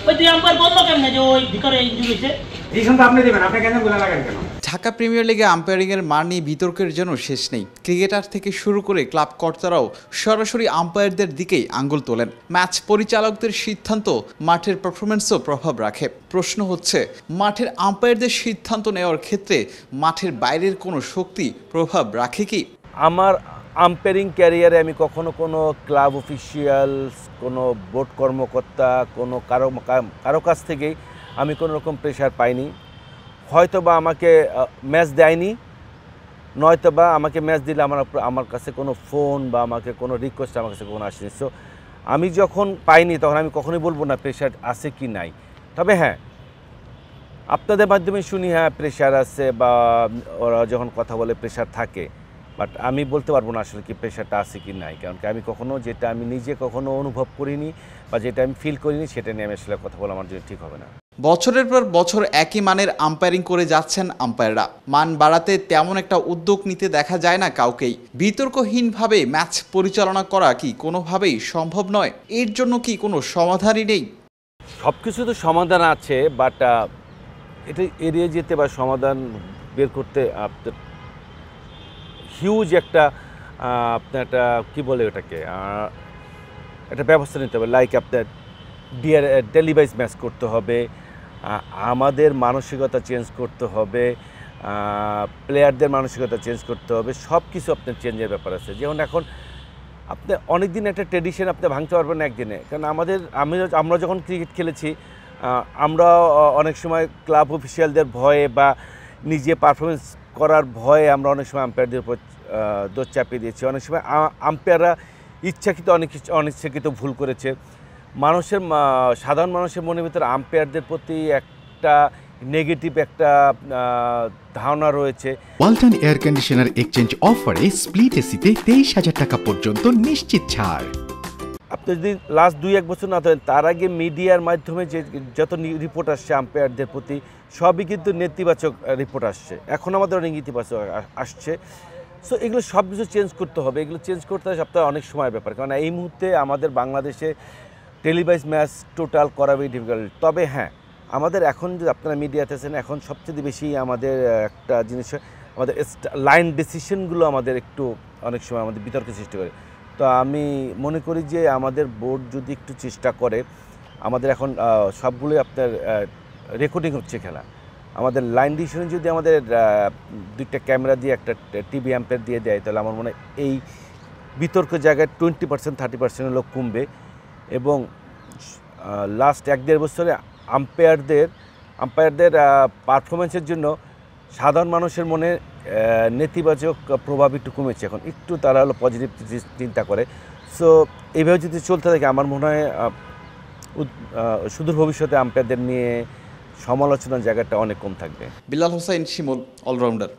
ওই দুই আম্পায়ার বললো কেমনে যে ওই ভিতরে ইনজুরি হয়েছে? ঢাকা প্রিমিয়ার লিগে আম্পায়ারিংয়ের মান নিয়ে বিতর্কের জন্য শেষ নেই। ক্রিকেটার থেকে শুরু করে ক্লাব কর্তারাও সরাসরি আম্পায়ারদের দিকেই আঙ্গুল তোলেন। ম্যাচ পরিচালকদের সিদ্ধান্ত মাঠের পারফরমেন্সও প্রভাব রাখে। প্রশ্ন হচ্ছে, মাঠের আম্পায়ারদের সিদ্ধান্ত নেওয়ার ক্ষেত্রে মাঠের বাইরের কোনো শক্তি প্রভাব রাখে কি? আমার আম্পায়ারিং ক্যারিয়ারে আমি কখনো কোনো ক্লাব অফিসিয়ালস, কোনো বোর্ড কর্মকর্তা, কোনো কারো কাছ থেকেই আমি কোনো রকম প্রেশার পাইনি। হয়তো বা আমাকে ম্যাচ দেয়নি, নয়তো বা আমাকে ম্যাচ দিলে আমার কাছে কোনো ফোন বা আমাকে কোনো রিকোয়েস্ট আমার কাছে কোনো আসেনি। সো আমি যখন পাইনি তখন আমি কখনোই বলবো না প্রেশার আছে কি নাই। তবে হ্যাঁ, আপনাদের মাধ্যমে শুনি হ্যাঁ প্রেশার আছে, বা ওরা যখন কথা বলে প্রেশার থাকে, বাট আমি বলতে পারবো না আসলে কি প্রেশারটা আছে কি নাই। কারণ কি আমি কখনো যেটা আমি নিজে কখনো অনুভব করিনি বা যেটা আমি ফিল করিনি সেটা নিয়ে আমি আসলে কথা বলা আমার জন্য ঠিক হবে না। বছরের পর বছর একই মানের আম্পায়ারিং করে যাচ্ছেন আম্পায়াররা। মান বাড়াতে তেমন একটা উদ্যোগ নিতে দেখা যায় না কাউকেই। বিতর্কহীনভাবে ম্যাচ পরিচালনা করা কি কোনোভাবেই সম্ভব নয়? এর জন্য কি কোনো সমাধানই নেই? সব কিছু তো সমাধান আছে, বাট এটা এড়িয়ে যেতে বা সমাধান বের করতে আপনার হিউজ একটা আপনার একটা কী বলে ওটাকে একটা ব্যবস্থা নিতে হবে। লাইক আপনার টেলিভাইজ ম্যাচ করতে হবে, আমাদের মানসিকতা চেঞ্জ করতে হবে, প্লেয়ারদের মানসিকতা চেঞ্জ করতে হবে। সব কিছু আপনার চেঞ্জের ব্যাপার আছে। যেমন এখন আপনি অনেক দিন একটা ট্রেডিশন আপনি ভাঙতে পারবেন না একদিনে। কারণ আমরা যখন ক্রিকেট খেলেছি, আমরা অনেক সময় ক্লাব অফিসিয়ালদের ভয়ে বা নিজে পারফরমেন্স করার ভয়ে আমরা অনেক সময় আম্পায়ারদের উপর দোষ চাপিয়ে দিয়েছি। অনেক সময় আম্পায়াররা ইচ্ছাকৃত অনিচ্ছাকৃত ভুল করেছে। সাধারণ মানুষের মনের ভিতরে আম্পায়ারদের প্রতি একটা নেগেটিভ একটা ধারণা রয়েছে। ওয়ালটন এয়ার কন্ডিশনার এক্সচেঞ্জ অফারে স্প্লিট এসিতে 23,000 টাকা পর্যন্ত নিশ্চিত ছাড়। আপনি যদি লাস্ট 2-1 বছর না ধরেন, তার আগে মিডিয়ার মাধ্যমে যে যত রিপোর্ট আসছে আম্পায়ারদের প্রতি, সবই কিন্তু নেতিবাচক রিপোর্ট আসছে। এখন আমাদের অনেক ইতিবাচক আসছে। সো এগুলো সব কিছু চেঞ্জ করতে হবে। এগুলো চেঞ্জ করতে হয় সপ্তাহে অনেক সময়ের ব্যাপার। কারণ এই মুহূর্তে আমাদের বাংলাদেশে টেলিভাইজ ম্যাচ টোটাল করাবেই ডিফিকাল্ট। তবে হ্যাঁ, আমাদের এখন যদি আপনারা মিডিয়াতে আছেন, এখন সবচেয়ে বেশি আমাদের একটা জিনিস, আমাদের লাইন ডিসিশনগুলো আমাদের একটু অনেক সময় আমাদের বিতর্কের সৃষ্টি করে। তো আমি মনে করি যে আমাদের বোর্ড যদি একটু চেষ্টা করে, আমাদের এখন সবগুলোই আপনার রেকর্ডিং হচ্ছে খেলা, আমাদের লাইন ডিসিশন যদি আমাদের 2টা ক্যামেরা দিয়ে একটা টিভি অ্যাম্পের দিয়ে দেয়, তাহলে আমার মনে হয় এই বিতর্ক জায়গায় 20% 30% লোক কমবে। এবং লাস্ট 1-1.5 বছরে আম্পায়ারদের পারফরমেন্সের জন্য সাধারণ মানুষের মনে নেতিবাচক প্রভাব একটু কমেছে। এখন একটু তারা হলো পজিটিভ চিন্তা করে। সো এইভাবে যদি চলতে থাকে, আমার মনে হয় সুদূর ভবিষ্যতে আম্পায়ারদের নিয়ে সমালোচনার জায়গাটা অনেক কম থাকবে। বিলাল হোসাইন শিমুল, অলরাউন্ডার।